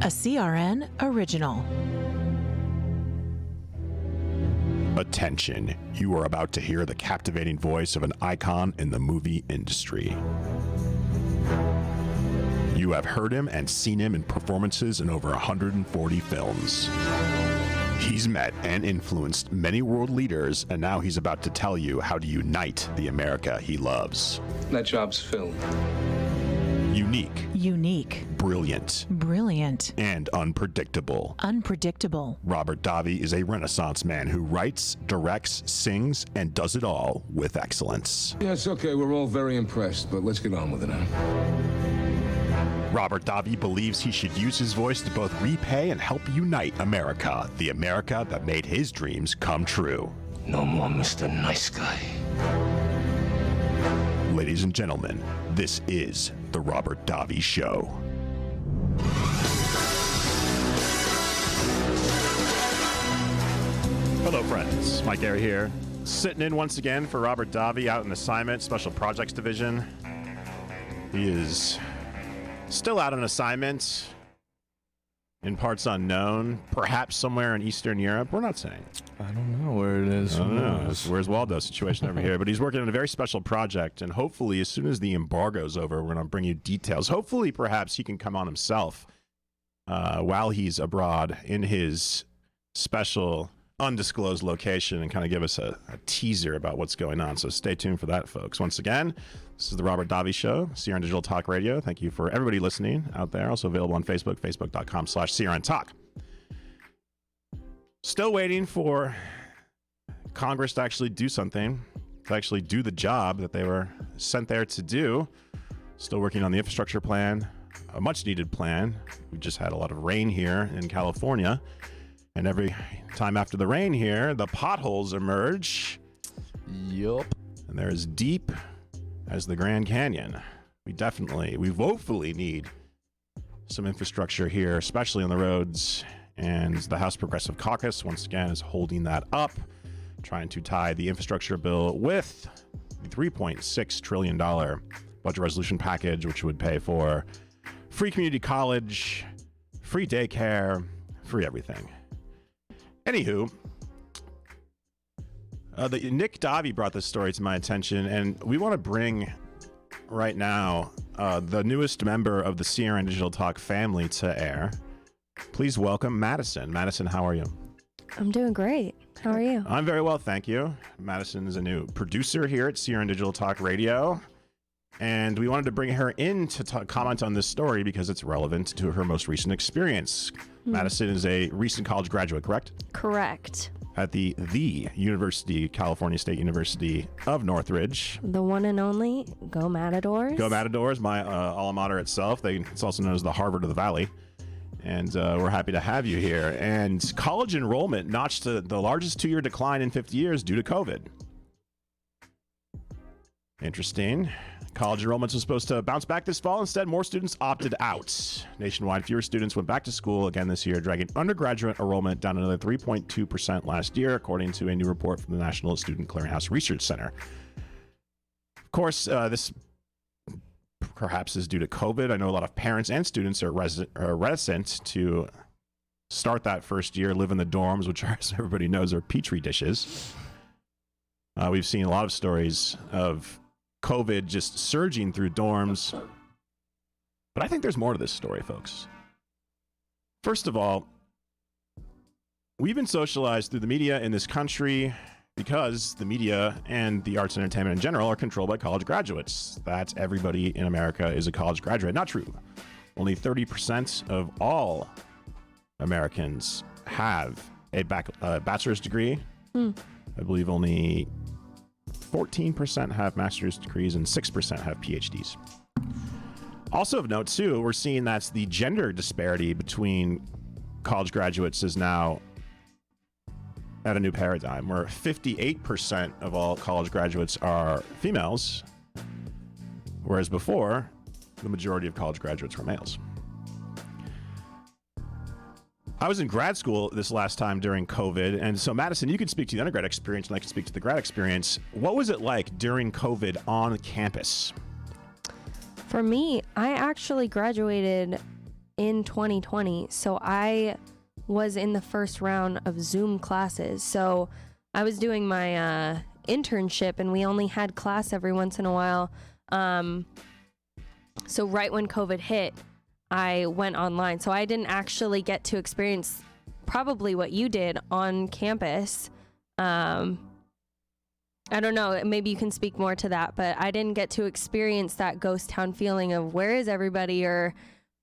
A CRN original. Attention, you are about to hear the captivating voice of an icon in the movie industry. You have heard him and seen him in performances in over 140 films. He's met and influenced many world leaders, and now he's about to tell you how to unite the America he loves. That job's filled. Unique. Brilliant. And unpredictable. Robert Davi is a Renaissance man who writes, directs, sings, and does it all with excellence. Yes, okay, we're all very impressed, but let's get on with it now. Robert Davi believes he should use his voice to both repay and help unite America, the America that made his dreams come true. No more Mr. Nice Guy. Ladies and gentlemen, this is The Robert Davi Show. Hello, friends. Mike Garey here. Sitting in once again for Robert Davi out in assignment, Special Projects Division. He is still out on assignment in parts unknown, perhaps somewhere in Eastern Europe. We're not saying. I don't know where it is. I don't know. Where's Waldo's situation over here? But he's working on a very special project, and hopefully as soon as the embargo's over, we're going to bring you details. Hopefully, perhaps he can come on himself while he's abroad in his special undisclosed location and kind of give us a teaser about what's going on. So stay tuned for that, folks. Once again, this is the Robert Davi Show, CRN Digital Talk Radio. Thank you for everybody listening out there. Also available on Facebook, facebook.com/CRN Talk. Still waiting for Congress to actually do something, to actually do the job that they were sent there to do. Still working on the infrastructure plan, a much needed plan. We just had a lot of rain here in California. And every time after the rain here, the potholes emerge. Yup. And they're as deep as the Grand Canyon. We woefully need some infrastructure here, especially on the roads. And the House Progressive Caucus, once again, is holding that up, trying to tie the infrastructure bill with the $3.6 trillion budget resolution package, which would pay for free community college, free daycare, free everything. Anywho, Nick Davi brought this story to my attention, and we want to bring right now the newest member of the CRN Digital Talk family to air. Please welcome Madison. Madison, how are you? I'm doing great. How are you? I'm very well, thank you. Madison is a new producer here at CRN Digital Talk Radio, and we wanted to bring her in to comment on this story because it's relevant to her most recent experience. Madison is a recent college graduate, correct? Correct. At the University, California State University of Northridge. The one and only Go Matadors. Go Matadors, my alma mater itself. It's also known as the Harvard of the Valley. And we're happy to have you here. And college enrollment notched the largest 2-year decline in 50 years due to COVID. Interesting. College enrollments was supposed to bounce back this fall. Instead, more students opted out. Nationwide, fewer students went back to school again this year, dragging undergraduate enrollment down another 3.2% last year, according to a new report from the National Student Clearinghouse Research Center. Of course, this perhaps is due to COVID. I know a lot of parents and students are reticent to start that first year, live in the dorms, which, as everybody knows, are petri dishes. We've seen a lot of stories of COVID just surging through dorms. But I think there's more to this story, folks. First of all, we've been socialized through the media in this country because the media and the arts and entertainment in general are controlled by college graduates. That everybody in America is a college graduate. Not true. Only 30% of all Americans have a bachelor's degree. I believe only 14% have master's degrees and 6% have PhDs. Also of note, too, we're seeing that the gender disparity between college graduates is now at a new paradigm, where 58% of all college graduates are females, whereas before, the majority of college graduates were males. I was in grad school this last time during COVID, and so Madison, you could speak to the undergrad experience, and I could speak to the grad experience. What was it like during COVID on campus? For me, I actually graduated in 2020. So I was in the first round of Zoom classes. So I was doing my internship, and we only had class every once in a while. So right when COVID hit, I went online. So I didn't actually get to experience probably what you did on campus. I don't know, maybe you can speak more to that, but I didn't get to experience that ghost town feeling of where is everybody, or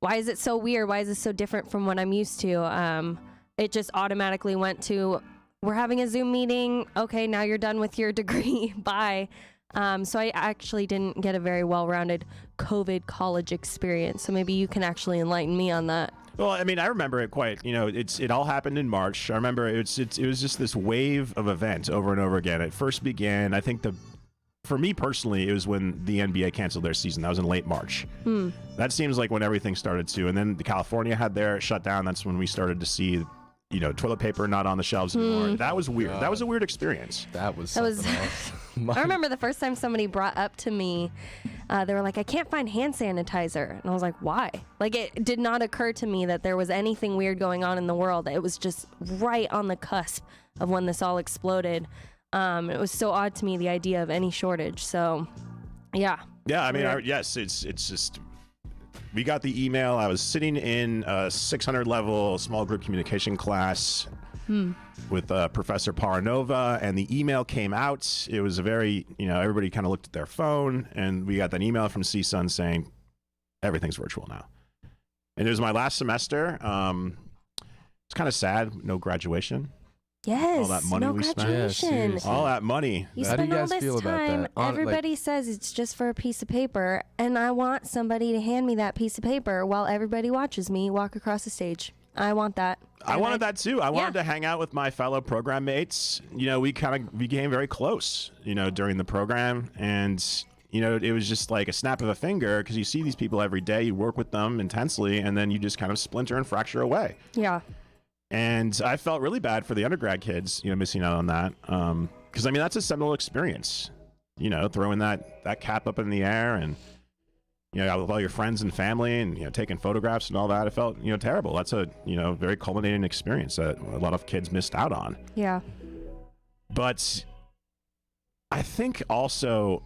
why is it so weird? Why is it so different from what I'm used to? It just automatically went to, we're having a Zoom meeting. Okay, now you're done with your degree. Bye. So I actually didn't get a very well-rounded COVID college experience. So maybe you can actually enlighten me on that. Well, I mean, I remember it quite, it all happened in March. I remember it was just this wave of events over and over again. It first began, I think for me personally, it was when the NBA canceled their season. That was in late March. That seems like when everything started to. And then California had their shutdown. That's when we started to see, toilet paper not on the shelves anymore. That was weird. That was a weird experience. That was something else. I remember the first time somebody brought up to me, they were like, I can't find hand sanitizer. And I was like, why? Like, it did not occur to me that there was anything weird going on in the world. It was just right on the cusp of when this all exploded. It was so odd to me, the idea of any shortage. So, yeah. Yeah, I mean, yes, it's just... We got the email. I was sitting in a 600 level small group communication class with Professor Paranova, and the email came out. It was a very, everybody kind of looked at their phone, and we got that email from CSUN saying everything's virtual now. And it was my last semester. It's kind of sad. No graduation. Yes, all that money no we graduation. spent. All that money. You How do spend you all guys this feel about time. that? Everybody says it's just for a piece of paper, and I want somebody to hand me that piece of paper while everybody watches me walk across the stage. I want that. I wanted that too. I wanted to hang out with my fellow program mates. We kind of became very close, during the program, and it was just like a snap of a finger, because you see these people every day, you work with them intensely, and then you just kind of splinter and fracture away. Yeah. And I felt really bad for the undergrad kids, missing out on that. Because, I mean, that's a seminal experience, throwing that cap up in the air and, with all your friends and family and, taking photographs and all that. It felt, terrible. That's a, very culminating experience that a lot of kids missed out on. Yeah. But I think also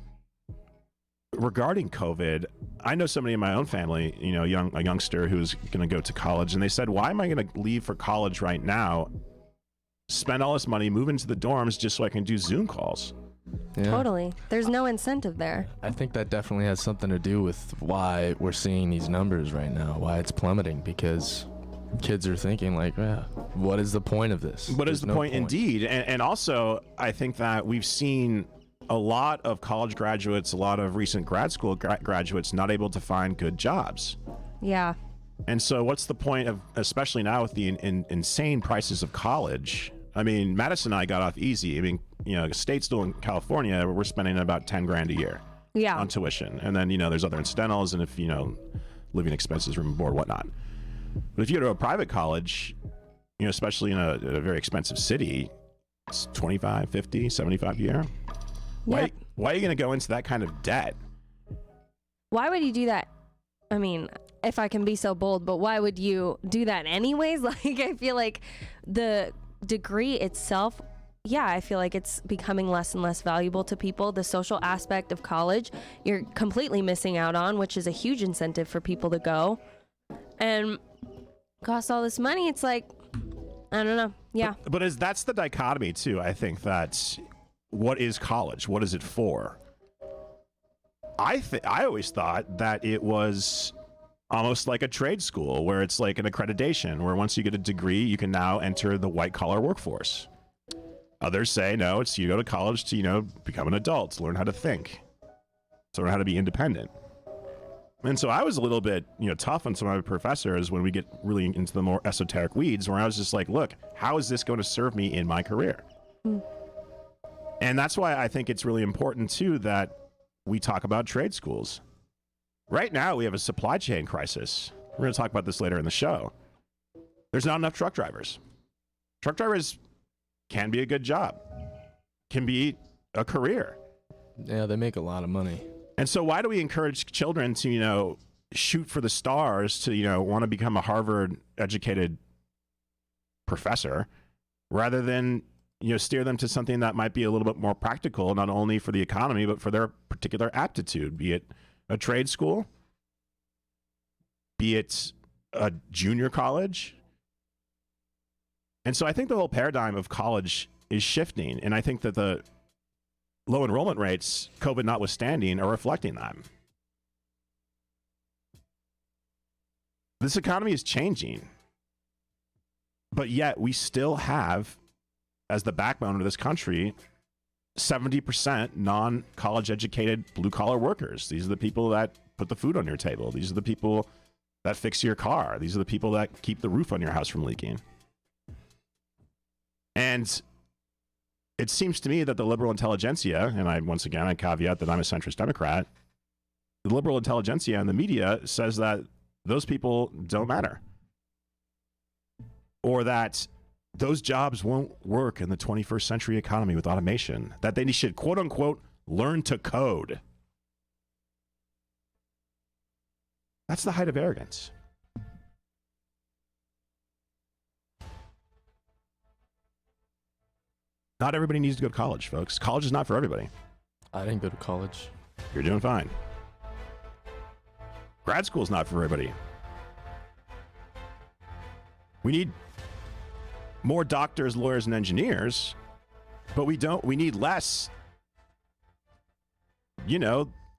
regarding COVID, I know somebody in my own family, a youngster who's going to go to college, and they said, why am I going to leave for college right now, spend all this money, move into the dorms just so I can do Zoom calls? Yeah. Totally. There's no incentive there. I think that definitely has something to do with why we're seeing these numbers right now, why it's plummeting, because kids are thinking like, what is the point of this? What is the point indeed? And also, I think that we've seen a lot of college graduates, a lot of recent grad school graduates not able to find good jobs. Yeah. And so what's the point of, especially now with the insane prices of college? I mean, Madison and I got off easy. I mean, state still in California, we're spending about 10 grand a year on tuition. And then, there's other incidentals, and if, living expenses, room and board, whatnot. But if you go to a private college, especially in a very expensive city, it's 25, 50, 75 a year. Why are you going to go into that kind of debt? Why would you do that? I mean, if I can be so bold, but why would you do that anyways? Like, I feel like the degree itself, I feel like it's becoming less and less valuable to people. The social aspect of college, you're completely missing out on, which is a huge incentive for people to go. And cost all this money, it's like, I don't know. Yeah. But that's the dichotomy too. I think that what is college? What is it for? I always thought that it was almost like a trade school, where it's like an accreditation, where once you get a degree, you can now enter the white collar workforce. Others say, no, it's you go to college to, become an adult, to learn how to think, to learn how to be independent. And so I was a little bit, tough on some of my professors when we get really into the more esoteric weeds, where I was just like, look, how is this going to serve me in my career? And that's why I think it's really important, too, that we talk about trade schools. Right now, we have a supply chain crisis. We're going to talk about this later in the show. There's not enough truck drivers. Truck drivers can be a good job, can be a career. Yeah, they make a lot of money. And so why do we encourage children to, shoot for the stars to, want to become a Harvard-educated professor rather than, steer them to something that might be a little bit more practical, not only for the economy, but for their particular aptitude, be it a trade school, be it a junior college. And so I think the whole paradigm of college is shifting. And I think that the low enrollment rates, COVID notwithstanding, are reflecting that. This economy is changing, but yet we still have, as the backbone of this country, 70% non-college educated blue-collar workers. These are the people that put the food on your table. These are the people that fix your car. These are the people that keep the roof on your house from leaking. And it seems to me that the liberal intelligentsia, and I caveat that I'm a centrist Democrat, the liberal intelligentsia and the media says that those people don't matter, or that those jobs won't work in the 21st century economy with automation, that they should, quote unquote, learn to code. That's the height of arrogance. Not everybody needs to go to college, folks. College is not for everybody. I didn't go to college. You're doing fine. Grad school is not for everybody. We need more doctors, lawyers, and engineers, but we need less,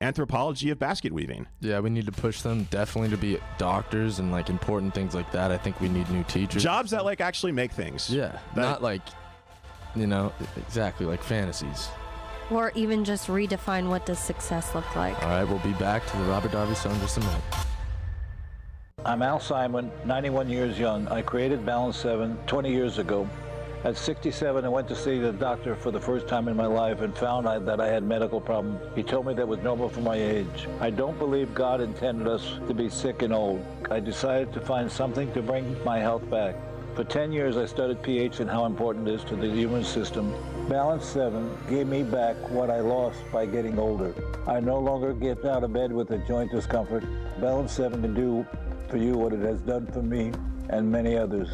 anthropology of basket weaving. Yeah, we need to push them definitely to be doctors and important things like that. I think we need new teachers. Jobs that actually make things. Yeah, not exactly like fantasies. Or even just redefine what does success look like. All right, we'll be back to the Robert Davi Show in just a minute. I'm Al Simon, 91 years young. I created Balance 7 20 years ago. At 67, I went to see the doctor for the first time in my life and found that I had medical problems. He told me that was normal for my age. I don't believe God intended us to be sick and old. I decided to find something to bring my health back. For 10 years, I studied pH and how important it is to the human system. Balance 7 gave me back what I lost by getting older. I no longer get out of bed with a joint discomfort. Balance 7 can do for you what it has done for me and many others.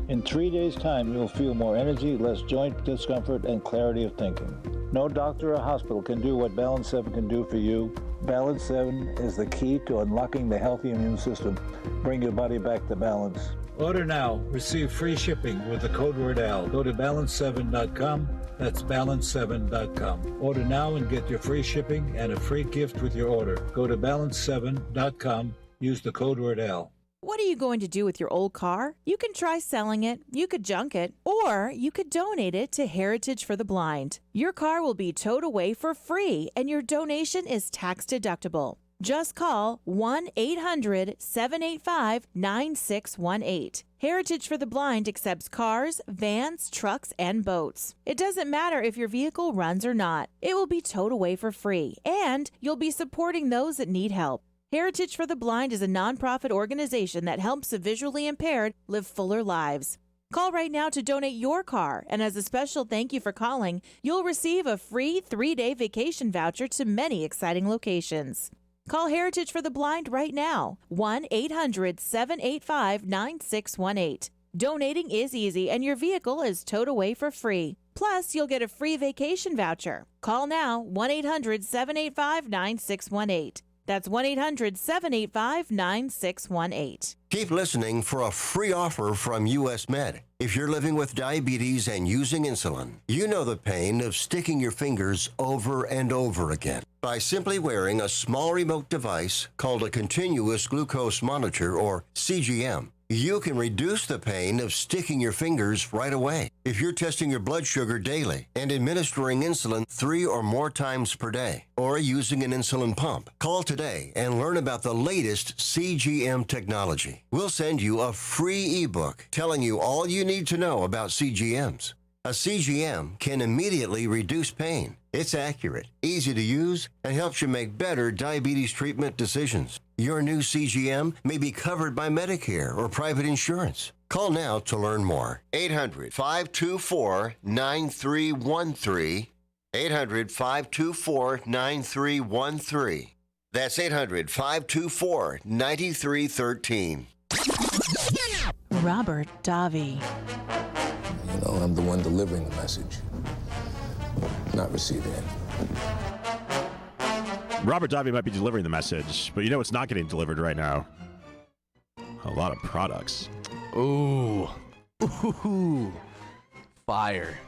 In 3 days' time, you'll feel more energy, less joint discomfort, and clarity of thinking. No doctor or hospital can do what Balance 7 can do for you. Balance 7 is the key to unlocking the healthy immune system. Bring your body back to balance. Order now. Receive free shipping with the code word AL. Go to balance7.com. That's balance7.com. Order now and get your free shipping and a free gift with your order. Go to balance7.com. Use the code word AL. What are you going to do with your old car? You can try selling it, you could junk it, or you could donate it to Heritage for the Blind. Your car will be towed away for free, and your donation is tax deductible. Just call 1-800-785-9618. Heritage for the Blind accepts cars, vans, trucks, and boats. It doesn't matter if your vehicle runs or not. It will be towed away for free, and you'll be supporting those that need help. Heritage for the Blind is a nonprofit organization that helps the visually impaired live fuller lives. Call right now to donate your car, and as a special thank you for calling, you'll receive a free 3-day vacation voucher to many exciting locations. Call Heritage for the Blind right now, 1-800-785-9618. Donating is easy, and your vehicle is towed away for free. Plus, you'll get a free vacation voucher. Call now, 1-800-785-9618. That's 1-800-785-9618. Keep listening for a free offer from U.S. Med. If you're living with diabetes and using insulin, you know the pain of sticking your fingers over and over again. By simply wearing a small remote device called a continuous glucose monitor, or CGM, you can reduce the pain of sticking your fingers right away. If you're testing your blood sugar daily and administering insulin 3 or more times per day, or using an insulin pump, call today and learn about the latest CGM technology. We'll send you a free ebook telling you all you need to know about CGMs. A CGM can immediately reduce pain. It's accurate, easy to use, and helps you make better diabetes treatment decisions. Your new CGM may be covered by Medicare or private insurance. Call now to learn more. 800-524-9313. 800-524-9313. That's 800-524-9313. Robert Davi. You know, I'm the one delivering the message, not receiving it. Robert Davi might be delivering the message, but you know what's not getting delivered right now? A lot of products. Ooh. Ooh. Fire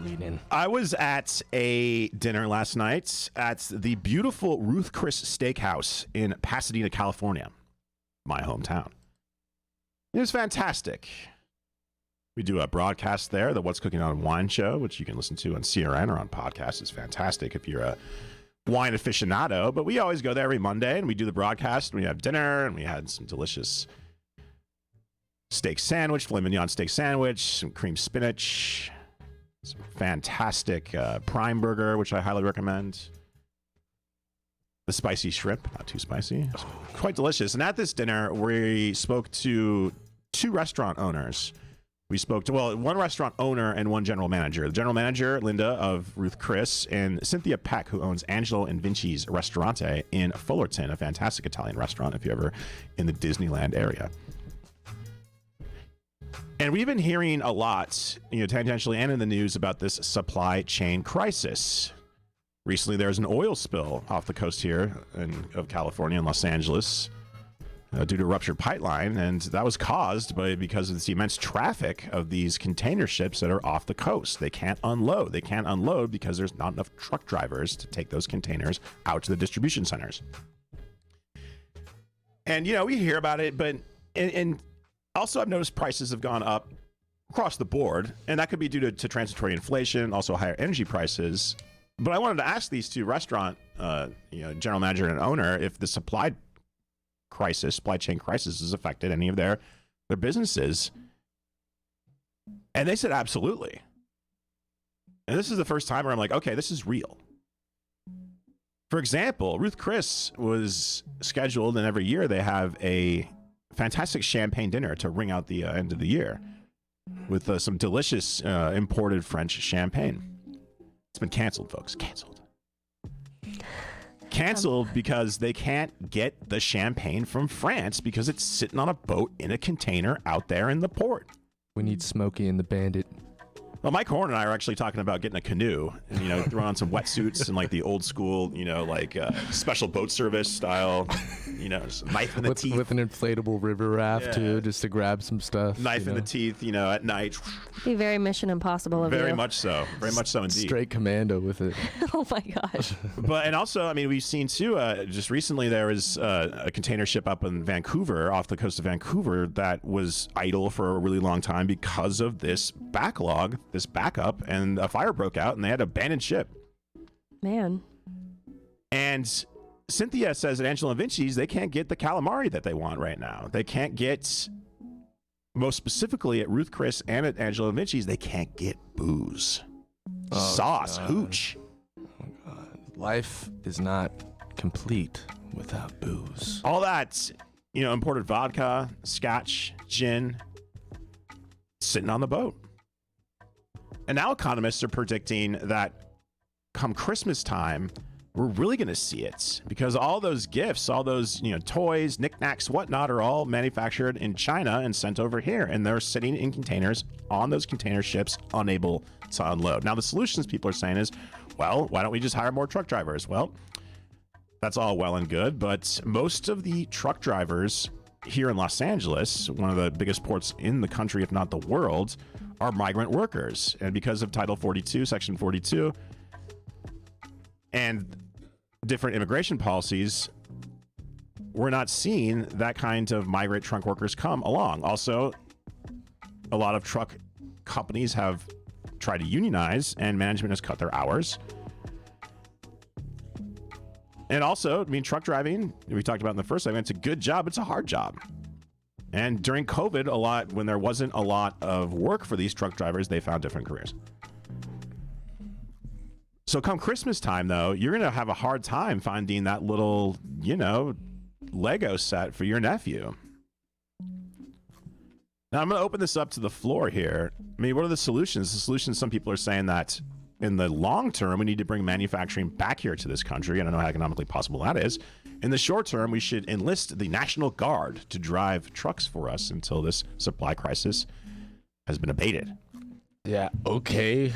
leading. I was at a dinner last night at the beautiful Ruth Chris Steakhouse in Pasadena, California, my hometown. It was fantastic. We do a broadcast there, the What's Cooking on Wine show, which you can listen to on CRN or on podcast. It's fantastic if you're a wine aficionado, but we always go there every Monday and we do the broadcast. We have dinner and we had some delicious steak sandwich, filet mignon steak sandwich, some cream spinach, some fantastic prime burger, which I highly recommend. The spicy shrimp, not too spicy. Quite delicious. And at this dinner, we spoke to two restaurant owners. We spoke to, one restaurant owner and one general manager. The general manager, Linda of Ruth Chris, and Cynthia Peck, who owns Angelo and Vinci's Ristorante in Fullerton, a fantastic Italian restaurant if you're ever in the Disneyland area. And we've been hearing a lot, tangentially and in the news about this supply chain crisis. Recently, there's an oil spill off the coast here of California in Los Angeles due to a ruptured pipeline, and that was caused because of this immense traffic of these container ships that are off the coast. They can't unload. They can't unload because there's not enough truck drivers to take those containers out to the distribution centers. And, we hear about it, but and also I've noticed prices have gone up across the board, and that could be due to transitory inflation, also higher energy prices. But I wanted to ask these two restaurant, general manager and owner, if the supply chain crisis has affected any of their businesses. And they said absolutely. And this is the first time where I'm like, okay, this is real. For example, Ruth Chris was scheduled, and every year they have a fantastic champagne dinner to ring out the end of the year with some delicious imported French champagne. It's been canceled, folks. Canceled because they can't get the champagne from France because it's sitting on a boat in a container out there in the port. We need Smokey and the Bandit. Well, Mike Horn and I are actually talking about getting a canoe and, throwing on some wetsuits and like the old school, special boat service style, knife in the teeth. With an inflatable river raft too, just to grab some stuff. Knife in the teeth, at night. Be very Mission Impossible of you. Very much so indeed. Straight commando with it. Oh my gosh. And also, we've seen too, just recently there was a container ship up in Vancouver, off the coast of Vancouver, that was idle for a really long time because of this backlog, this backup, and a fire broke out and they had to abandon ship. Man. And Cynthia says at Angelo and Vinci's, they can't get the calamari that they want right now. They can't get, most specifically at Ruth Chris and at Angelo and Vinci's, they can't get booze. Sauce, God. Hooch. Oh, God. Life is not complete without booze. All that, imported vodka, scotch, gin, sitting on the boat. And now economists are predicting that come Christmas time, we're really going to see it because all those gifts, all those, toys, knickknacks, whatnot, are all manufactured in China and sent over here. And they're sitting in containers on those container ships, unable to unload. Now, the solutions people are saying is, well, why don't we just hire more truck drivers? Well, that's all well and good, but most of the truck drivers here in Los Angeles, one of the biggest ports in the country, if not the world, are migrant workers. And because of Title 42, Section 42, and different immigration policies, we're not seeing that kind of migrant truck workers come along. Also, a lot of truck companies have tried to unionize, and management has cut their hours. And also, truck driving, we talked about in the first segment, it's a good job. It's a hard job. And during COVID, when there wasn't a lot of work for these truck drivers, they found different careers. So come Christmas time, though, you're going to have a hard time finding that little, Lego set for your nephew. Now, I'm going to open this up to the floor here. What are the solutions? The solutions, some people are saying that in the long term, we need to bring manufacturing back here to this country. I don't know how economically possible that is. In the short term, we should enlist the National Guard to drive trucks for us until this supply crisis has been abated. Yeah, okay.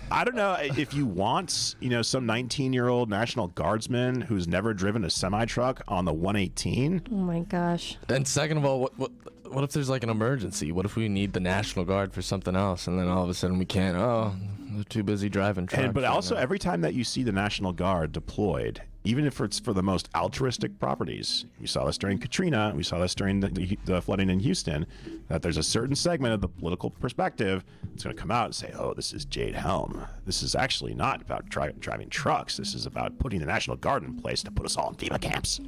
I don't know if you want, some 19-year-old National Guardsman who's never driven a semi-truck on the 118. Oh my gosh. And second of all, what if there's like an emergency? What if we need the National Guard for something else, and then all of a sudden we can't? Oh, they're too busy driving trucks. But also, every time that you see the National Guard deployed, even if it's for the most altruistic properties, we saw this during Katrina, we saw this during the flooding in Houston, that there's a certain segment of the political perspective that's going to come out and say, oh, this is Jade Helm. This is actually not about driving trucks. This is about putting the National Guard in place to put us all in FEMA camps.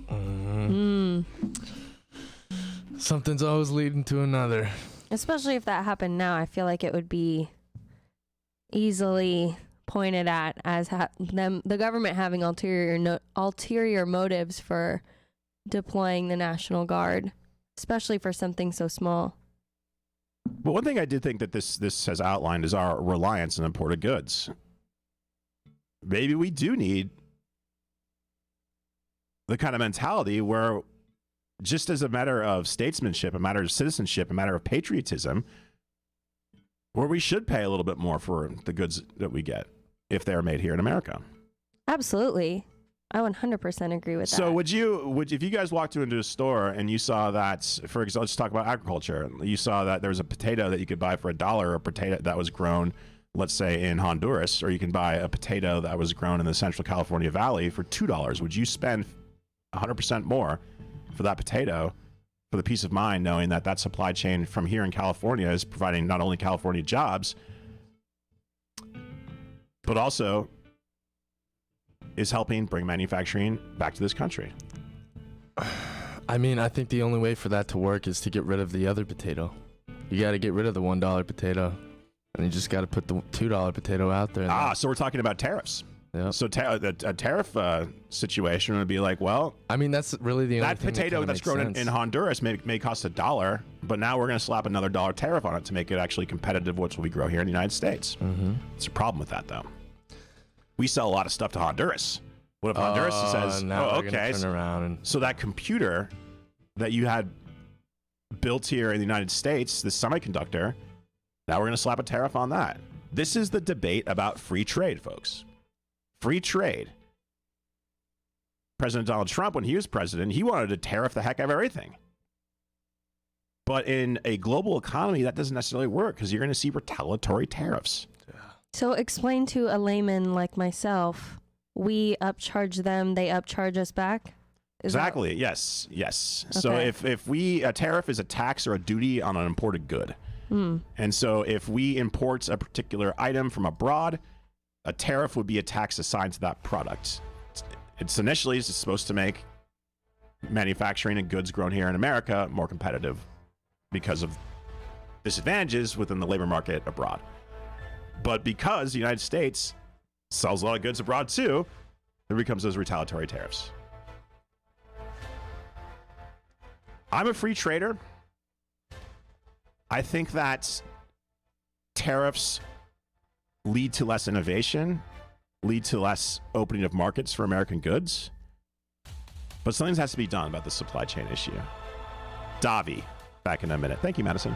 Something's always leading to another. Especially if that happened now, I feel like it would be easily pointed at as the government having ulterior motives for deploying the National Guard, especially for something so small. But one thing I did think that this has outlined is our reliance on imported goods. Maybe we do need the kind of mentality where, just as a matter of statesmanship, a matter of citizenship, a matter of patriotism, where we should pay a little bit more for the goods that we get if they're made here in America. Absolutely. I 100% agree with that. So would if you guys walked into a store and you saw that, for example, let's talk about agriculture. You saw that there was a potato that you could buy for $1, or a potato that was grown, let's say, in Honduras, or you can buy a potato that was grown in the Central California Valley for $2. Would you spend 100% more for that potato for the peace of mind knowing that that supply chain from here in California is providing not only California jobs, but also is helping bring manufacturing back to this country? I mean, I think the only way for that to work is to get rid of the other potato. You got to get rid of the $1 potato, and you just got to put the $2 potato out there. So we're talking about tariffs. Yep. So a tariff situation would be like, well, I mean, that's really the only that potato that's grown in Honduras may cost $1, but now we're going to slap another $1 tariff on it to make it actually competitive with what we grow here in the United States. Mm-hmm. It's a problem with that, though. We sell a lot of stuff to Honduras. What if Honduras says, okay, turn around and... so that computer that you had built here in the United States, the semiconductor, now we're going to slap a tariff on that. This is the debate about free trade, folks. Free trade. President Donald Trump, when he was president, he wanted to tariff the heck out of everything. But in a global economy, that doesn't necessarily work because you're going to see retaliatory tariffs. So explain to a layman like myself, we upcharge them, they upcharge us back? Exactly. Yes. Okay. So if a tariff is a tax or a duty on an imported good. And so if we import a particular item from abroad, a tariff would be a tax assigned to that product. It's initially supposed to make manufacturing and goods grown here in America more competitive because of disadvantages within the labor market abroad. But because the United States sells a lot of goods abroad too, there becomes those retaliatory tariffs. I'm a free trader. I think that tariffs lead to less innovation, lead to less opening of markets for American goods. But something has to be done about the supply chain issue. Davi, back in a minute. Thank you, Madison.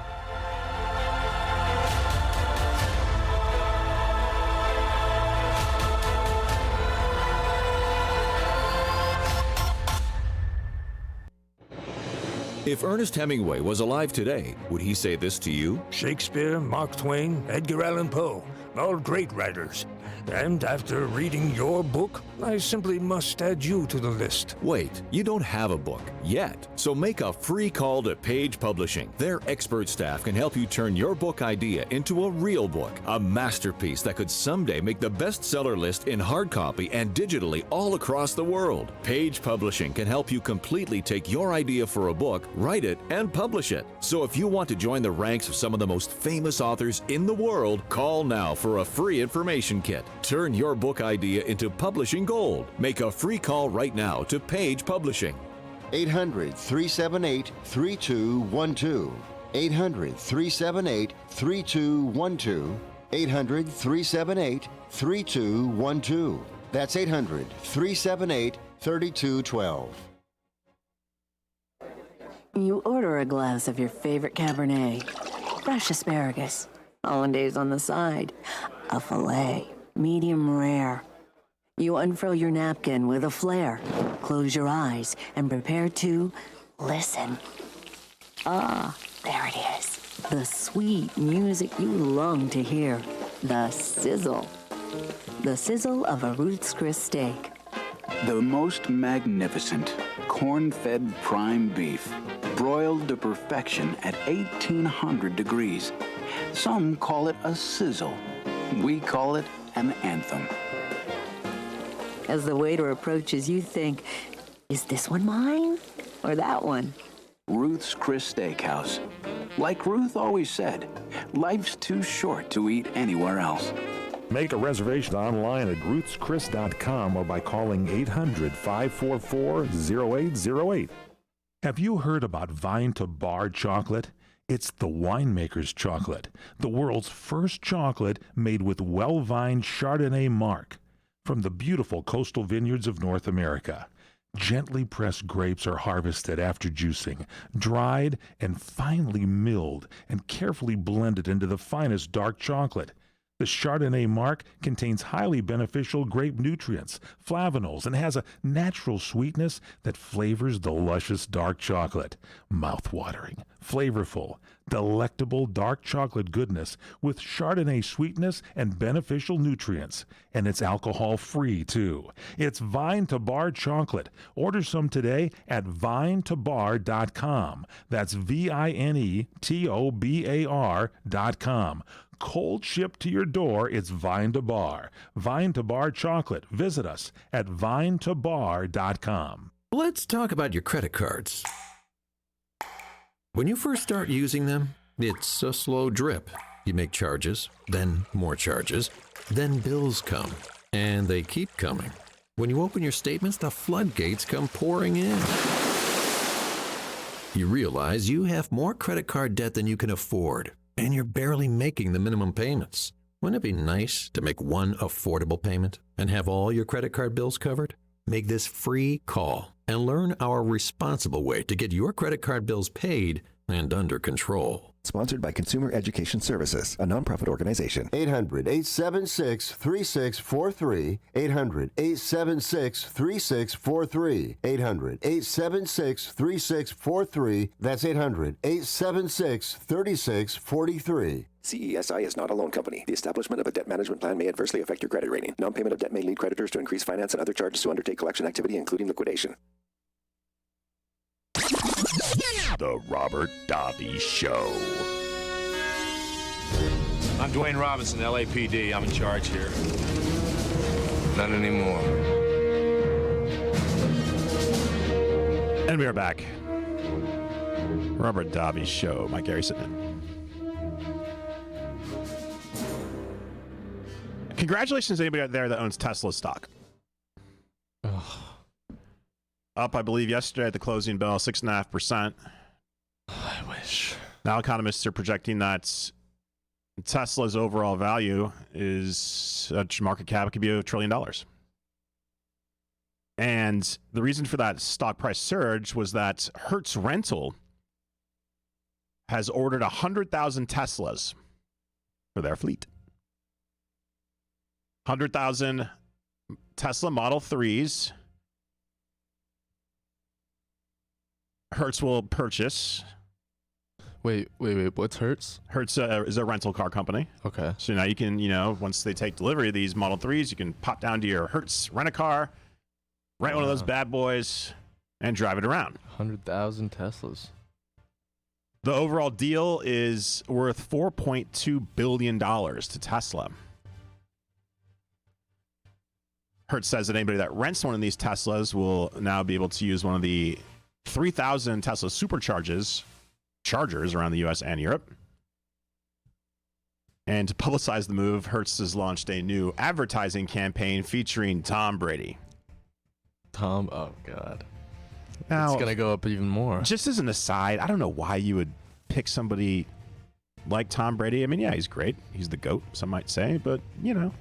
If Ernest Hemingway was alive today, would he say this to you? Shakespeare, Mark Twain, Edgar Allan Poe, all great writers. And after reading your book, I simply must add you to the list. Wait, you don't have a book yet. So make a free call to Page Publishing. Their expert staff can help you turn your book idea into a real book, a masterpiece that could someday make the bestseller list in hard copy and digitally all across the world. Page Publishing can help you completely take your idea for a book, write it, and publish it. So if you want to join the ranks of some of the most famous authors in the world, call now for a free information kit. Turn your book idea into publishing gold. Make a free call right now to Page Publishing. 800-378-3212. 800-378-3212. 800-378-3212. That's 800-378-3212. You order a glass of your favorite Cabernet, fresh asparagus, hollandaise on the side, a filet, medium rare. You unfurl your napkin with a flair, close your eyes, and prepare to listen. Ah, there it is. The sweet music you long to hear. The sizzle. The sizzle of a Ruth's Chris steak. The most magnificent corn-fed prime beef, broiled to perfection at 1800 degrees. Some call it a sizzle. We call it an anthem. As the waiter approaches, you think, is this one mine or that one? Ruth's Chris Steakhouse. Like Ruth always said, life's too short to eat anywhere else. Make a reservation online at ruthschris.com or by calling 800-544-0808. Have you heard about Vine to Bar chocolate? It's the winemaker's chocolate, the world's first chocolate made with well-vined Chardonnay marc from the beautiful coastal vineyards of North America. Gently pressed grapes are harvested after juicing, dried and finely milled and carefully blended into the finest dark chocolate. The Chardonnay marc contains highly beneficial grape nutrients, flavonols, and has a natural sweetness that flavors the luscious dark chocolate. Mouth-watering, flavorful, delectable dark chocolate goodness with Chardonnay sweetness and beneficial nutrients. And it's alcohol-free, too. It's Vine to Bar chocolate. Order some today at vinetobar.com. That's VINETOBAR.com. Cold shipped to your door, it's Vine to Bar. Vine to Bar chocolate. Visit us at vinetobar.com. Let's talk about your credit cards. When you first start using them, it's a slow drip. You make charges, then more charges, then bills come, and they keep coming. When you open your statements, the floodgates come pouring in. You realize you have more credit card debt than you can afford, and you're barely making the minimum payments. Wouldn't it be nice to make one affordable payment and have all your credit card bills covered? Make this free call and learn our responsible way to get your credit card bills paid and under control. Sponsored by Consumer Education Services, a nonprofit organization. 800-876-3643. 800-876-3643. 800-876-3643. That's 800-876-3643. CESI is not a loan company. The establishment of a debt management plan may adversely affect your credit rating. Non-payment of debt may lead creditors to increase finance and other charges to undertake collection activity, including liquidation. The Robert Davi Show. I'm Dwayne Robinson, LAPD. I'm in charge here. Not anymore. And we are back. Robert Davi Show. Mike Garey sitting in. Congratulations to anybody out there that owns Tesla stock. Up, I believe, yesterday at the closing bell, 6.5%. I wish. Now economists are projecting that Tesla's overall value is market cap could be $1 trillion. And the reason for that stock price surge was that Hertz Rental has ordered 100,000 Teslas for their fleet. 100,000 Tesla Model 3s. Hertz will purchase. Wait. What's Hertz? Hertz is a rental car company. Okay. So now you can, once they take delivery of these Model 3s, you can pop down to your Hertz rent-a-car, rent one of those bad boys, and drive it around. 100,000 Teslas. The overall deal is worth $4.2 billion to Tesla. Hertz says that anybody that rents one of these Teslas will now be able to use one of the 3,000 Tesla superchargers around the U.S. and Europe. And to publicize the move, Hertz has launched a new advertising campaign featuring Tom Brady. Oh, God. Now, it's going to go up even more. Just as an aside, I don't know why you would pick somebody like Tom Brady. I mean, yeah, he's great. He's the GOAT, some might say. But, you know,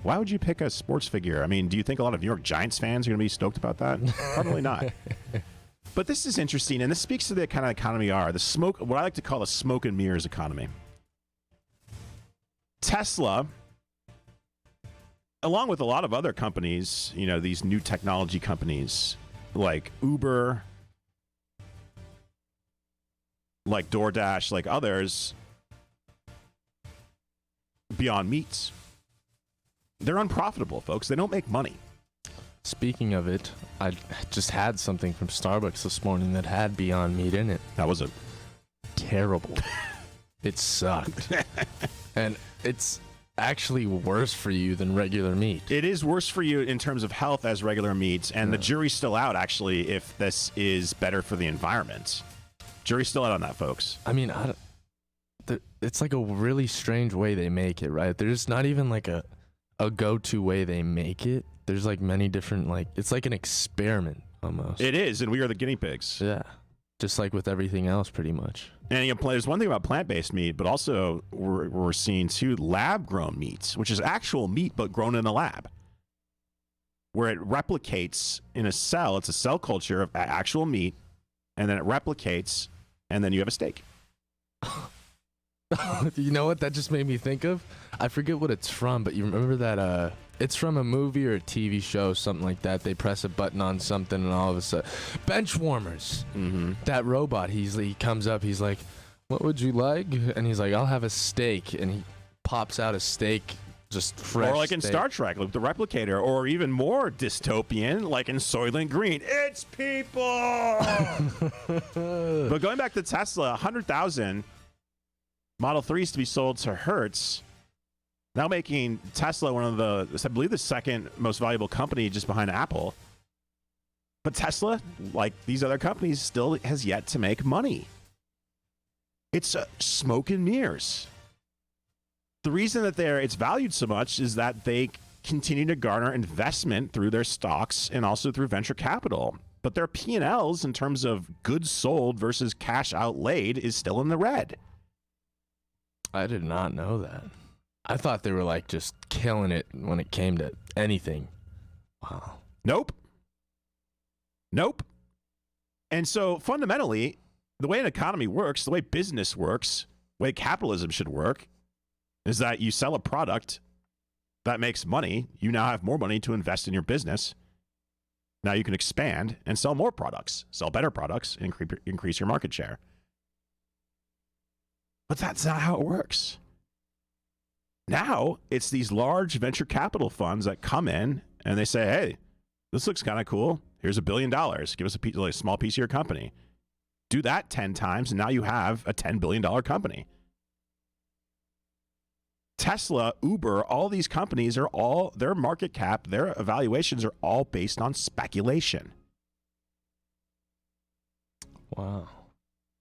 why would you pick a sports figure? I mean, do you think a lot of New York Giants fans are going to be stoked about that? Probably not. But this is interesting, and this speaks to the kind of economy what I like to call a smoke and mirrors economy. Tesla, along with a lot of other companies, you know, these new technology companies like Uber, like DoorDash, like others, Beyond Meats, they're unprofitable, folks. They don't make money. Speaking of it, I just had something from Starbucks this morning that had Beyond Meat in it. How was it? Terrible. It sucked. And it's actually worse for you than regular meat. It is worse for you in terms of health as regular meat, and the jury's still out, actually, if this is better for the environment. Jury's still out on that, folks. I mean, it's like a really strange way they make it, right? There's not even like a go-to way they make it. There's like many different, like, it's like an experiment almost. It is, and we are the guinea pigs. Yeah. Just like with everything else, pretty much. And you know, there's one thing about plant-based meat, but also we're seeing, too, lab-grown meats, which is actual meat but grown in a lab, where it replicates in a cell. It's a cell culture of actual meat, and then it replicates, and then you have a steak. You know what that just made me think of? I forget what it's from, but you remember that it's from a movie or a TV show, something like that. They press a button on something and all of a sudden, bench warmers. Mm-hmm. That robot, he comes up, he's like, what would you like? And he's like, I'll have a steak. And he pops out a steak, just fresh. Or like in steak. Star Trek, like the Replicator, or even more dystopian, like in Soylent Green. It's people! But going back to Tesla, 100,000 Model 3s to be sold to Hertz, now making Tesla one of I believe, the second most valuable company just behind Apple. But Tesla, like these other companies, still has yet to make money. It's smoke and mirrors. The reason that it's valued so much is that they continue to garner investment through their stocks and also through venture capital. But their P&Ls in terms of goods sold versus cash outlaid is still in the red. I did not know that. I thought they were like just killing it when it came to anything. Wow. Nope. And so fundamentally, the way an economy works, the way business works, the way capitalism should work, is that you sell a product that makes money. You now have more money to invest in your business. Now you can expand and sell more products, sell better products, and increase your market share. But that's not how it works. Now it's these large venture capital funds that come in and they say, hey, this looks kind of cool. Here's $1 billion. Give us a small piece of your company. Do that 10 times, and now you have a $10 billion company. Tesla, Uber, all these companies are all, their market cap, their evaluations are all based on speculation. Wow.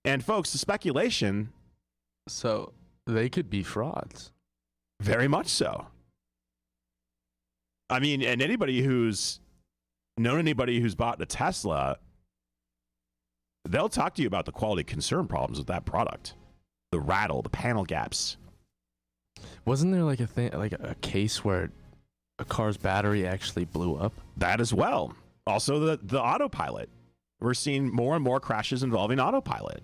And folks, the speculation... So they could be frauds. Very much so. I mean, and anybody who's known anybody who's bought a Tesla, they'll talk to you about the quality concern problems with that product. The rattle, the panel gaps. Wasn't there like a case where a car's battery actually blew up? That as well. Also the autopilot. We're seeing more and more crashes involving autopilot.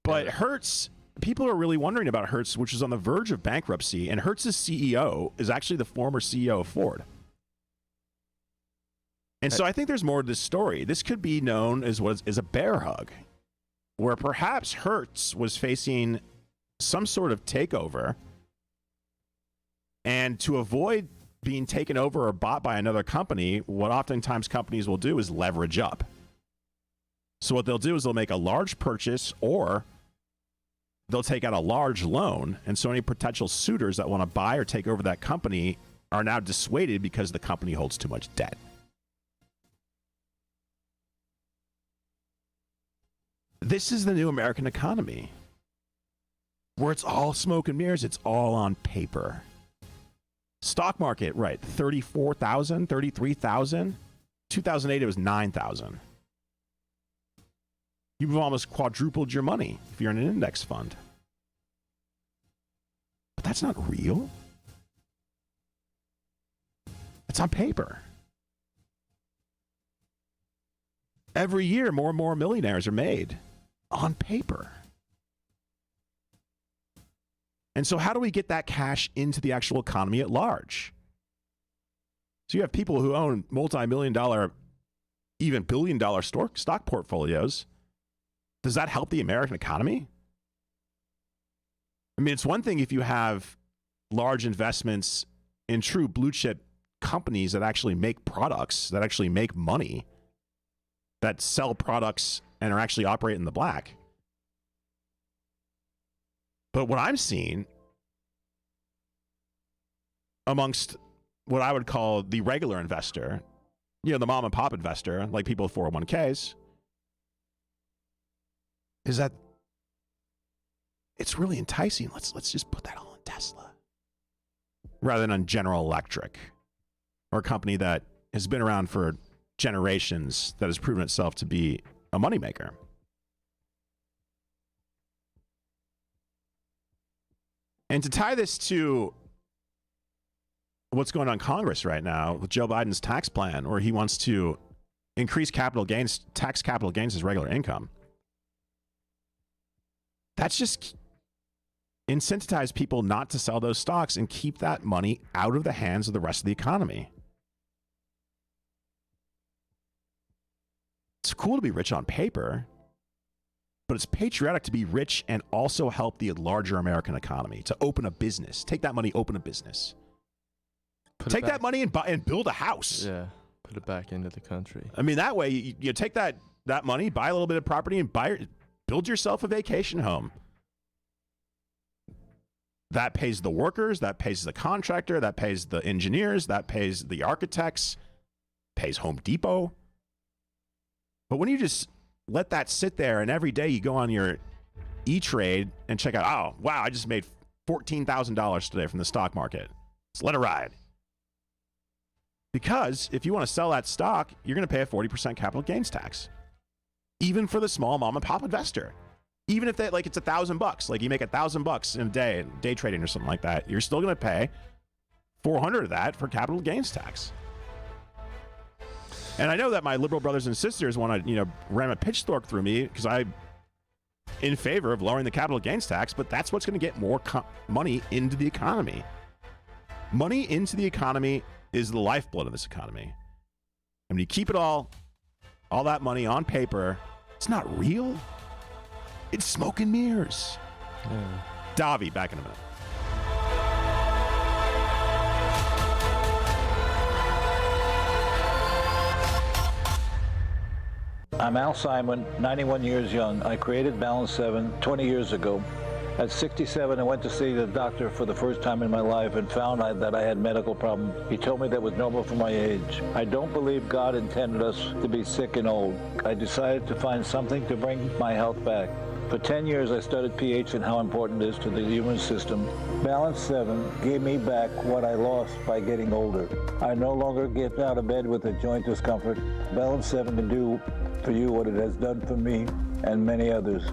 But Hertz, people are really wondering about Hertz, which is on the verge of bankruptcy, and Hertz's CEO is actually the former CEO of Ford. And so I think there's more to this story. This could be known as what is a bear hug, where perhaps Hertz was facing some sort of takeover, and to avoid being taken over or bought by another company, what oftentimes companies will do is leverage up. So what they'll do is they'll make a large purchase, or they'll take out a large loan, and so any potential suitors that want to buy or take over that company are now dissuaded because the company holds too much debt. This is the new American economy, where it's all smoke and mirrors. It's all on paper. Stock market, right, 34,000, 33,000. 2008, it was 9,000. You've almost quadrupled your money if you're in an index fund. But that's not real. It's on paper. Every year, more and more millionaires are made on paper. And so how do we get that cash into the actual economy at large? So you have people who own multi-million-dollar, even billion-dollar stock portfolios. Does that help the American economy? I mean, it's one thing if you have large investments in true blue-chip companies that actually make products, that actually make money, that sell products and are actually operating in the black. But what I'm seeing amongst what I would call the regular investor, the mom and pop investor, like people with 401ks, is that it's really enticing. Let's just put that all in Tesla rather than on General Electric or a company that has been around for generations that has proven itself to be a moneymaker. And to tie this to what's going on in Congress right now with Joe Biden's tax plan, where he wants to increase tax capital gains as regular income, that's just incentivize people not to sell those stocks and keep that money out of the hands of the rest of the economy. It's cool to be rich on paper, but it's patriotic to be rich and also help the larger American economy, to open a business. Take that money, open a business. Take that money and build a house. Yeah, put it back into the country. I mean, that way you take that money, buy a little bit of property, and build yourself a vacation home. That pays the workers, that pays the contractor, that pays the engineers, that pays the architects, pays Home Depot. But when you just let that sit there and every day you go on your E-Trade and check out, oh, wow, I just made $14,000 today from the stock market. Let's let it ride. Because if you want to sell that stock, you're going to pay a 40% capital gains tax. Even for the small mom and pop investor. Even if it's $1,000, like you make $1,000 in a day trading or something like that, you're still going to pay $400 of that for capital gains tax. And I know that my liberal brothers and sisters want to, ram a pitchfork through me because I'm in favor of lowering the capital gains tax, but that's what's going to get more money into the economy. Money into the economy is the lifeblood of this economy. And when you keep it all that money on paper, it's not real. It's smoke and mirrors. Yeah. Davi, back in a minute. I'm Al Simon, 91 years young. I created Balance 7 20 years ago. At 67, I went to see the doctor for the first time in my life and found that I had medical problems. He told me that was normal for my age. I don't believe God intended us to be sick and old. I decided to find something to bring my health back. For 10 years, I studied pH and how important it is to the human system. Balance 7 gave me back what I lost by getting older. I no longer get out of bed with a joint discomfort. Balance 7 can do for you what it has done for me and many others.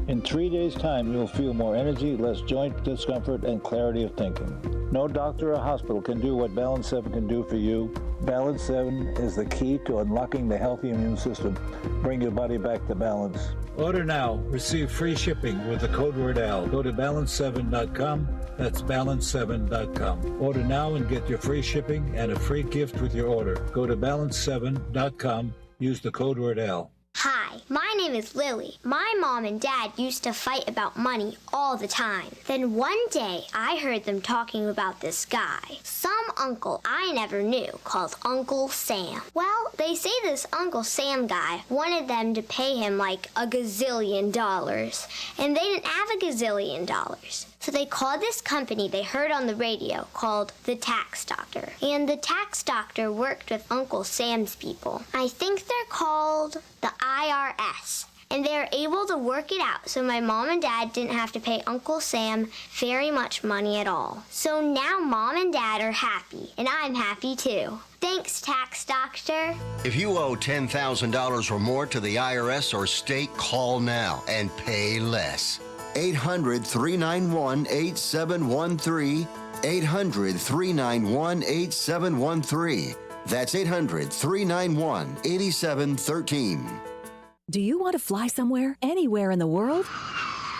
In 3 days' time, you'll feel more energy, less joint discomfort, and clarity of thinking. No doctor or hospital can do what Balance 7 can do for you. Balance 7 is the key to unlocking the healthy immune system. Bring your body back to balance. Order now. Receive free shipping with the code word AL. Go to balance7.com. That's balance7.com. Order now and get your free shipping and a free gift with your order. Go to balance7.com. Use the code word AL. Hi, my name is Lily. My mom and dad used to fight about money all the time. Then one day, I heard them talking about this guy, some uncle I never knew, called Uncle Sam. Well, they say this Uncle Sam guy wanted them to pay him like $1 gazillion, and they didn't have $1 gazillion. So they called this company they heard on the radio called the Tax Doctor. And the Tax Doctor worked with Uncle Sam's people. I think they're called the IRS. and they are able to work it out so my mom and dad didn't have to pay Uncle Sam very much money at all. So now Mom and Dad are happy, and I'm happy too. Thanks, Tax Doctor. If you owe $10,000 or more to the IRS or state, call now and pay less. 800-391-8713. 800-391-8713. That's 800-391-8713. Do you want to fly somewhere, anywhere in the world?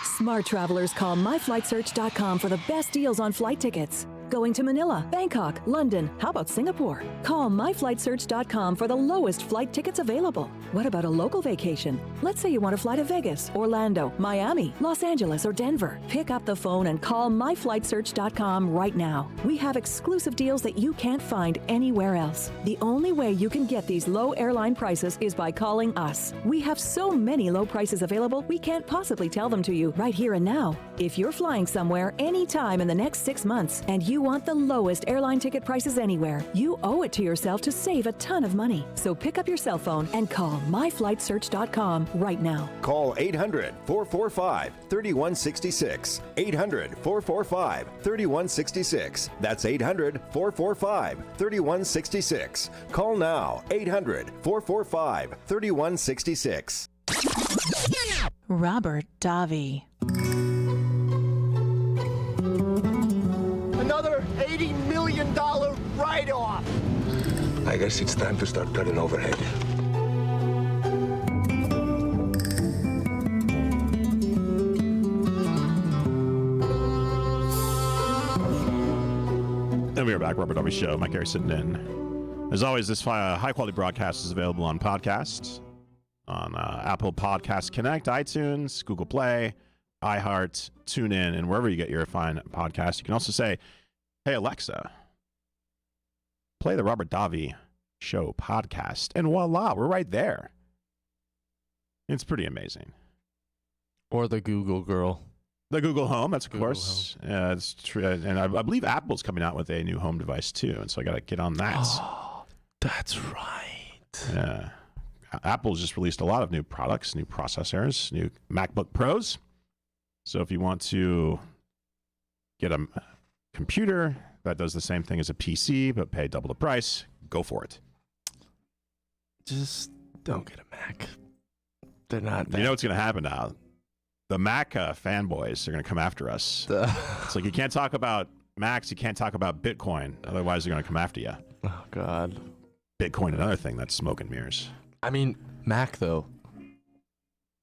Smart travelers call myflightsearch.com for the best deals on flight tickets. Going to Manila, Bangkok, London, how about Singapore? Call myflightsearch.com for the lowest flight tickets available. What about a local vacation? Let's say you want to fly to Vegas, Orlando, Miami, Los Angeles, or Denver. Pick up the phone and call myflightsearch.com right now. We have exclusive deals that you can't find anywhere else. The only way you can get these low airline prices is by calling us. We have so many low prices available, we can't possibly tell them to you right here and now. If you're flying somewhere anytime in the next 6 months and you want the lowest airline ticket prices anywhere, you owe it to yourself to save a ton of money. So pick up your cell phone and call myflightsearch.com right now. Call 800-445-3166. 800-445-3166. That's 800-445-3166. Call now. 800-445-3166. Robert Davi. Another $80 million write-off. I guess it's time to start cutting overhead. And we are back, Robert Davi Show. Mike Garey sitting in. As always, this high-quality broadcast is available on podcasts, on Apple Podcast Connect, iTunes, Google Play, iHeart, TuneIn, and wherever you get your fine podcasts. You can also say, hey, Alexa, play the Robert Davi Show podcast. And voila, we're right there. It's pretty amazing. Or the Google girl. The Google Home, that's of course. It's true. And I believe Apple's coming out with a new home device too. And so I got to get on that. Oh, that's right. Yeah. Apple's just released a lot of new products, new processors, new MacBook Pros. So if you want to get a computer that does the same thing as a PC but pay double the price, go for it. Just don't get a Mac. They're not that. You know what's going to happen now? The Mac fanboys are going to come after us. It's like you can't talk about Macs, you can't talk about Bitcoin. Otherwise, they're going to come after you. Oh, God. Bitcoin, another thing that's smoke and mirrors. I mean, Mac, though,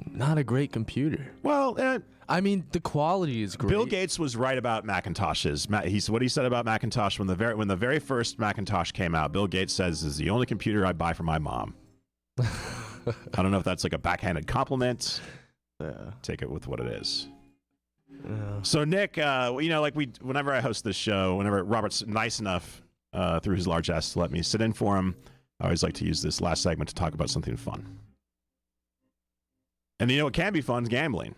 not a great computer. Well, I mean, the quality is great. Bill Gates was right about Macintoshes. What he said about Macintosh when the very first Macintosh came out. Bill Gates says is the only computer I buy for my mom. I don't know if that's like a backhanded compliment. Yeah. Take it with what it is. Yeah. So Nick, whenever I host this show, whenever Robert's nice enough through his large ass to let me sit in for him, I always like to use this last segment to talk about something fun. And you know what can be fun is gambling.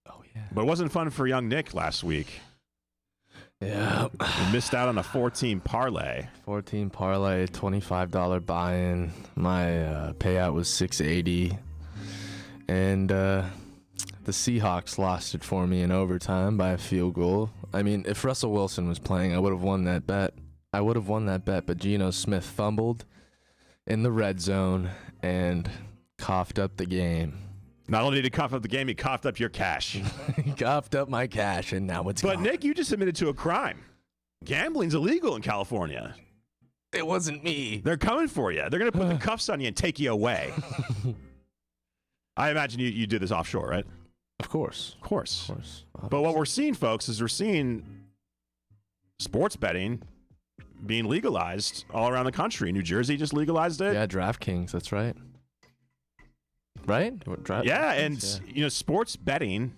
Oh, yeah. But it wasn't fun for young Nick last week. Yeah. He missed out on a 14 parlay. 14 parlay, $25 buy-in. My payout was $680. And the Seahawks lost it for me in overtime by a field goal. I mean, if Russell Wilson was playing, I would have won that bet. But Geno Smith fumbled in the red zone and coughed up the game. Not only did he cough up the game, he coughed up your cash. He coughed up my cash, and now it's gone. But, Nick, you just admitted to a crime. Gambling's illegal in California. It wasn't me. They're coming for you. They're going to put the cuffs on you and take you away. I imagine you do this offshore, right? Of course. Of course. But what we're seeing, folks, is we're seeing sports betting being legalized all around the country. New Jersey just legalized it. Yeah, DraftKings, that's right. Right? Yeah, and sports betting,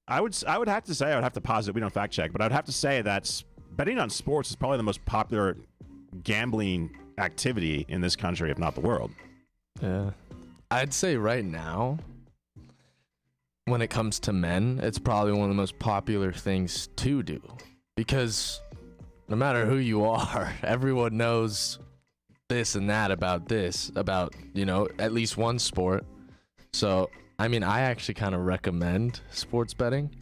I would have to say, I would have to posit, we don't fact check, but I would have to say that betting on sports is probably the most popular gambling activity in this country, if not the world. Yeah. I'd say right now, when it comes to men, it's probably one of the most popular things to do. Because no matter who you are, everyone knows this and that about this, about, at least one sport. So I mean, I actually kind of recommend sports betting.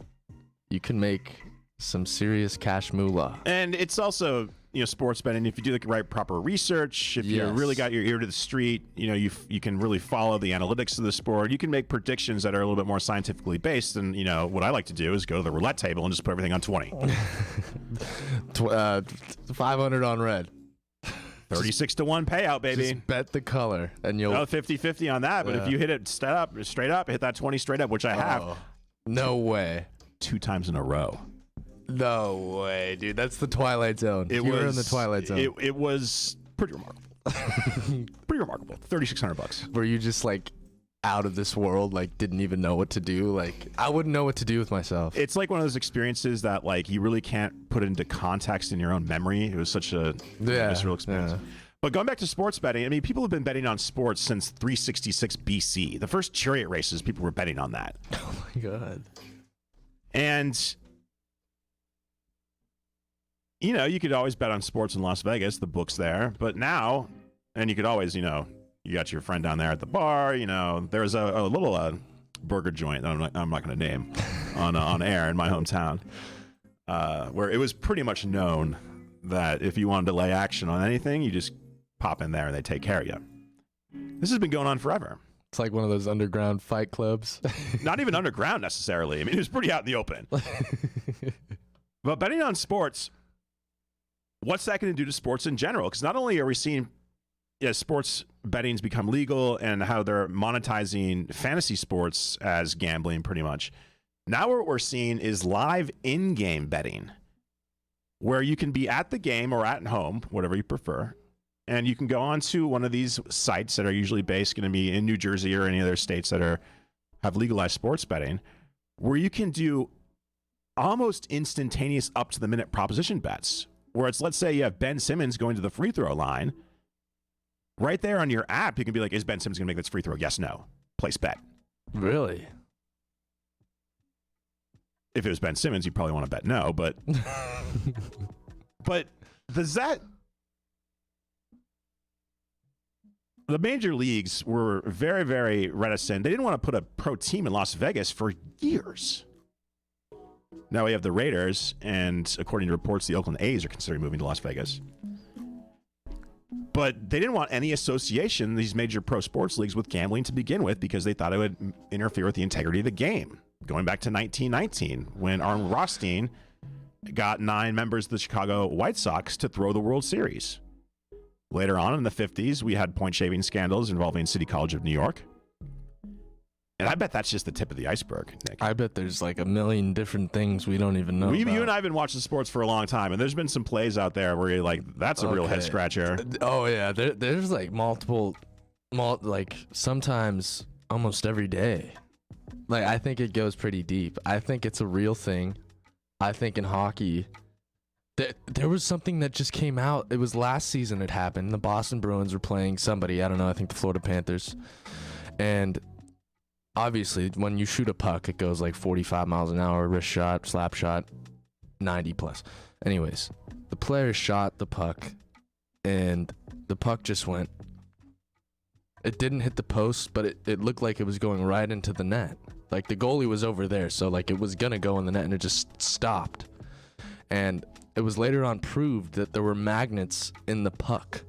You can make some serious cash moolah. And it's also, sports betting. If you do the right proper research, if you really got your ear to the street, you can really follow the analytics of the sport. You can make predictions that are a little bit more scientifically based. And what I like to do is go to the roulette table and just put everything on 20. 500 on red. 36-1 payout, baby. Just bet the color, and you'll 50-50 on that. But if you hit it straight up, hit that 20 straight up, which I have. No way. 2 times in a row. No way, dude. That's the Twilight Zone. You were in the Twilight Zone. It was pretty remarkable. Pretty remarkable. $3,600. Were you just like out of this world, like didn't even know what to do? Like I wouldn't know what to do with myself. It's like one of those experiences that like you really can't put into context in your own memory. It was such a visceral experience. Yeah. But going back to sports betting, I mean, people have been betting on sports since 366 BC. The first chariot races, people were betting on that. Oh my God. And you could always bet on sports in Las Vegas, the book's there. But now, and you could always, you got your friend down there at the bar. There's a little burger joint that I'm not going to name on air in my hometown, where it was pretty much known that if you wanted to lay action on anything, you just pop in there and they take care of you. This has been going on forever. It's like one of those underground fight clubs. Not even underground necessarily. I mean, it was pretty out in the open. But betting on sports, what's that going to do to sports in general? Because not only are we seeing sports betting's become legal and how they're monetizing fantasy sports as gambling pretty much. Now what we're seeing is live in-game betting, where you can be at the game or at home, whatever you prefer, and you can go onto one of these sites that are usually going to be in New Jersey or any other states that have legalized sports betting, where you can do almost instantaneous up-to-the-minute proposition bets, where it's, let's say you have Ben Simmons going to the free throw line. Right there on your app, you can be like, is Ben Simmons going to make this free throw? Yes, no. Place bet. Really? If it was Ben Simmons, you'd probably want to bet no, but but does that... The major leagues were very, very reticent. They didn't want to put a pro team in Las Vegas for years. Now we have the Raiders, and according to reports, the Oakland A's are considering moving to Las Vegas. But they didn't want any association, these major pro sports leagues, with gambling to begin with, because they thought it would interfere with the integrity of the game. Going back to 1919, when Arnold Rothstein got 9 members of the Chicago White Sox to throw the World Series. Later on in the 50s, we had point-shaving scandals involving City College of New York. And I bet that's just the tip of the iceberg, Nick. I bet there's like a million different things we don't even know about. You and I have been watching sports for a long time, and there's been some plays out there where you're like, that's a real head-scratcher. Oh, yeah. There's like multiple, like sometimes almost every day. Like, I think it goes pretty deep. I think it's a real thing. I think in hockey... There was something that just came out. It was last season it happened. The Boston Bruins were playing somebody. I don't know. I think the Florida Panthers. And obviously, when you shoot a puck, it goes like 45 miles an hour, wrist shot, slap shot, 90 plus. Anyways, the player shot the puck, and the puck just went. It didn't hit the post, but it looked like it was going right into the net. Like the goalie was over there, so like it was going to go in the net, and it just stopped. And it was later on proved that there were magnets in the puck,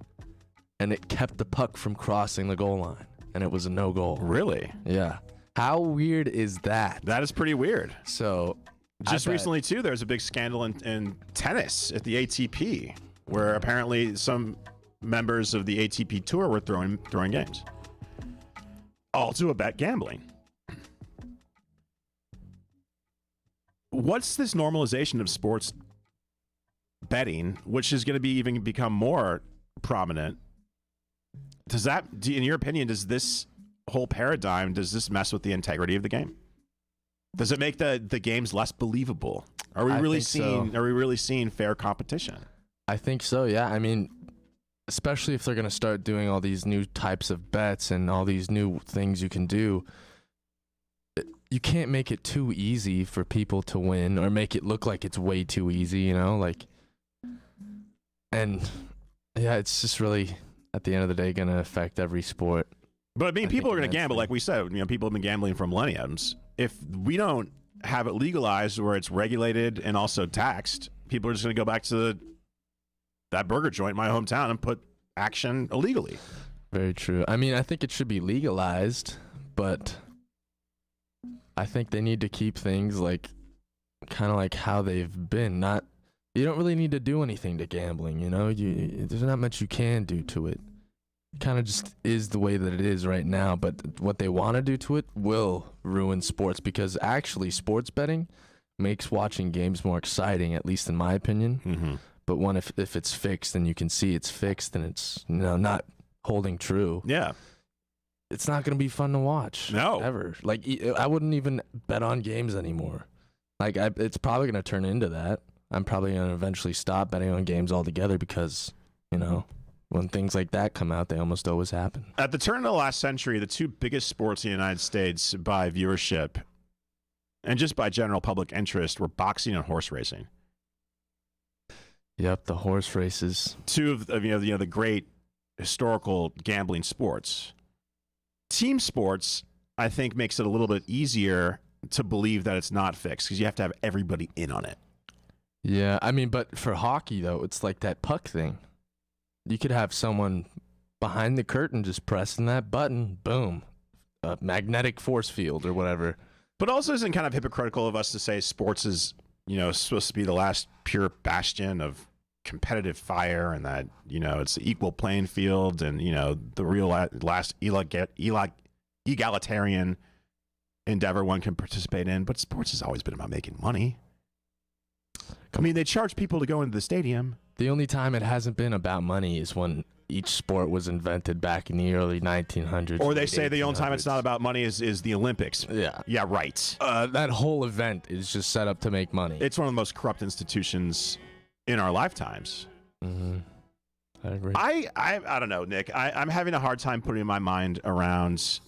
and it kept the puck from crossing the goal line, and it was a no goal. Really? Yeah. How weird is that? That is pretty weird. So, just recently too, there's a big scandal in tennis at the ATP, where apparently some members of the ATP tour were throwing games, all to bet gambling. What's this normalization of sports betting, which is going to be even become more prominent? Does that, in your opinion, does this whole paradigm, does this mess with the integrity of the game? Does it make the games less believable? Are we really seeing fair competition? I think so. Yeah. I mean, especially if they're going to start doing all these new types of bets and all these new things you can do. You can't make it too easy for people to win, or make it look like it's way too easy, you know, like, and yeah, it's just really at the end of the day going to affect every sport. But I mean, people are going to gamble, like we said. People have been gambling for millenniums. If we don't have it legalized where it's regulated and also taxed, people are just going to go back to that burger joint in my hometown and put action illegally. Very true. I mean, I think it should be legalized, but I think they need to keep things like kind of like how they've been. You don't really need to do anything to gambling, there's not much you can do to it. It kind of just is the way that it is right now, but what they want to do to it will ruin sports, because actually sports betting makes watching games more exciting, at least in my opinion. Mm-hmm. But if it's fixed and you can see it's fixed and it's not holding true, yeah, it's not going to be fun to watch. No, ever. Like, I wouldn't even bet on games anymore. Like, it's probably going to turn into that. I'm probably going to eventually stop betting on games altogether because, when things like that come out, they almost always happen. At the turn of the last century, the two biggest sports in the United States by viewership and just by general public interest were boxing and horse racing. Yep, the horse races. Two of the great historical gambling sports. Team sports, I think, makes it a little bit easier to believe that it's not fixed because you have to have everybody in on it. Yeah, I mean, but for hockey, though, it's like that puck thing. You could have someone behind the curtain just pressing that button, boom, a magnetic force field or whatever. But also isn't kind of hypocritical of us to say sports is, supposed to be the last pure bastion of competitive fire and that, it's the equal playing field and, the real last egalitarian endeavor one can participate in. But sports has always been about making money. I mean, they charge people to go into the stadium. The only time it hasn't been about money is when each sport was invented back in the early 1900s. Or they say the only time it's not about money is the Olympics. Yeah. Yeah, right. That whole event is just set up to make money. It's one of the most corrupt institutions in our lifetimes. Mm-hmm. I agree. I don't know, Nick. I'm having a hard time putting my mind around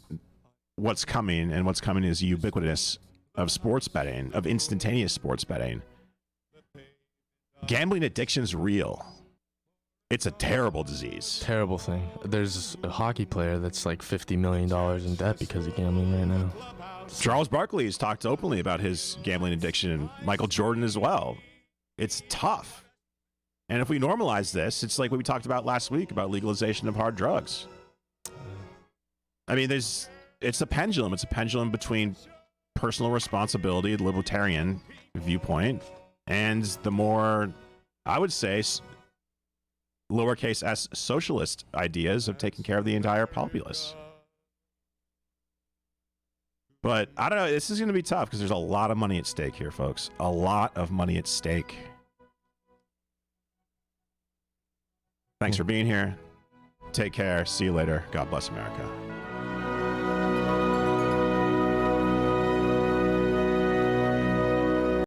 what's coming, and what's coming is ubiquitous of sports betting, of instantaneous sports betting. Gambling addiction's real. It's a terrible disease. Terrible thing. There's a hockey player that's like $50 million in debt because of gambling right now. Charles Barkley has talked openly about his gambling addiction, and Michael Jordan as well. It's tough. And if we normalize this, it's like what we talked about last week about legalization of hard drugs. I mean, it's a pendulum. It's a pendulum between personal responsibility, the libertarian viewpoint, and the more, I would say, lowercase s socialist ideas of taking care of the entire populace. But I don't know. This is going to be tough because there's a lot of money at stake here, folks. A lot of money at stake. Thanks for being here. Take care. See you later. God bless America.